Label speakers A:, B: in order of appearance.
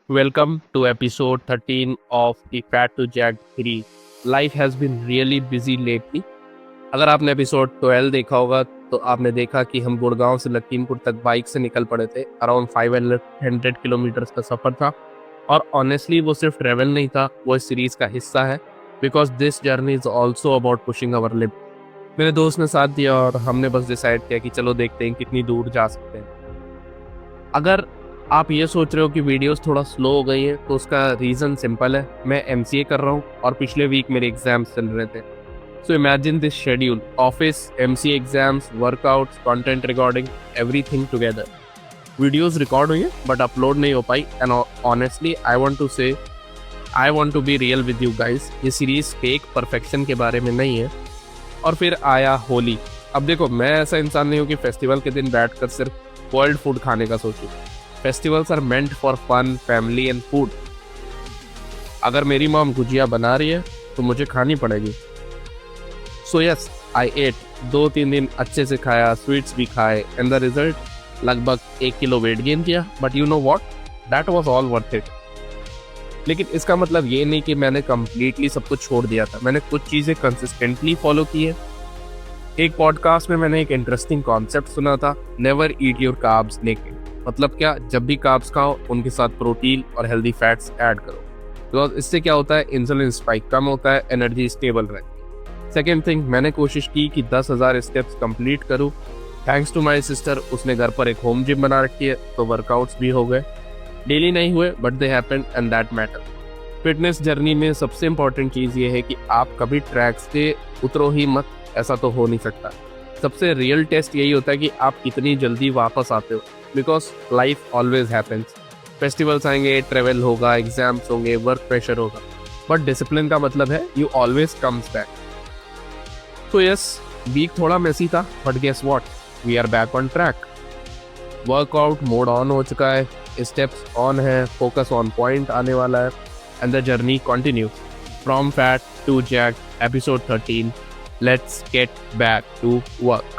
A: Welcome to episode 13 of the Fat to Jack 3. Life has been really busy lately. अगर आपने episode 12 देखा होगा तो आपने देखा कि हम गुड़गांव से लखीमपुर तक बाइक से निकल पड़े थे। अराउंड 500 किलोमीटर्स का सफ़र था और ऑनेस्टली वो सिर्फ ट्रेवल नहीं था, वो इस सीरीज़ का हिस्सा है because this journey is also about pushing our limit. मेरे दोस्त ने साथ दिया और हमने बस डिसाइड किया कि चलो देखते हैं कितनी दूर जा सकते हैं। अगर आप ये सोच रहे हो कि वीडियोस थोड़ा स्लो हो गई हैं तो उसका रीज़न सिंपल है। मैं एमसीए कर रहा हूँ और पिछले वीक मेरे एग्जाम्स चल रहे थे। So imagine this schedule, office, MCA exams, workouts, content recording, everything together. Videos record हुई हैं बट अपलोड नहीं हो पाई and honestly I want to be real with you guys. ये सीरीज फेक परफेक्शन के बारे में नहीं है। और फिर आया होली। अब देखो, मैं ऐसा इंसान नहीं हूँ कि फेस्टिवल के दिन बैठकर सिर्फ वर्ल्ड फूड खाने का सोचूं। Festivals are meant for fun, family and food. अगर मेरी मॉम गुजिया बना रही है तो मुझे खानी पड़ेगी। सो यस, आई एट। 2-3 दिन अच्छे से खाया, स्वीट्स भी खाए एंड द रिजल्ट लगभग 1 किलो वेट गेन किया। But you know what, that was all worth it. लेकिन इसका मतलब ये नहीं कि मैंने कंप्लीटली सब कुछ छोड़ दिया था। मैंने कुछ चीज़ें कंसिस्टेंटली फॉलो की है। एक पॉडकास्ट में मैंने एक इंटरेस्टिंग कॉन्सेप्ट सुना था, never eat your carbs naked. मतलब क्या, जब भी कार्ब्स खाओ उनके साथ प्रोटीन और हेल्दी फैट्स ऐड करो। तो इससे क्या होता है, इंसुलिन स्पाइक कम होता है, एनर्जी स्टेबल रहती है। सेकेंड थिंग, मैंने कोशिश की कि 10,000 स्टेप्स कंप्लीट करूँ। थैंक्स टू माई सिस्टर, उसने घर पर एक होम जिम बना रखी है तो वर्कआउट्स भी हो गए। डेली नहीं हुए but they happened and that matter. Fitness journey में सबसे इंपॉर्टेंट चीज़ ये है कि आप कभी ट्रैक से उतरो ही मत, ऐसा तो हो नहीं सकता। सबसे रियल टेस्ट यही होता है कि आप कितनी जल्दी वापस आते हो, because life always happens. Festivals आएंगे, ट्रेवल होगा, एग्जाम्स होंगे, वर्क प्रेशर होगा, बट डिसिप्लिन का मतलब है यू ऑलवेज कम्स बैक। तो यस, वीक थोड़ा मेसी था but guess what, we are back on track. Workout mode on हो चुका है, स्टेप्स ऑन है, फोकस ऑन पॉइंट आने वाला है and the journey continue from fat to jack episode 13। Let's get back to work.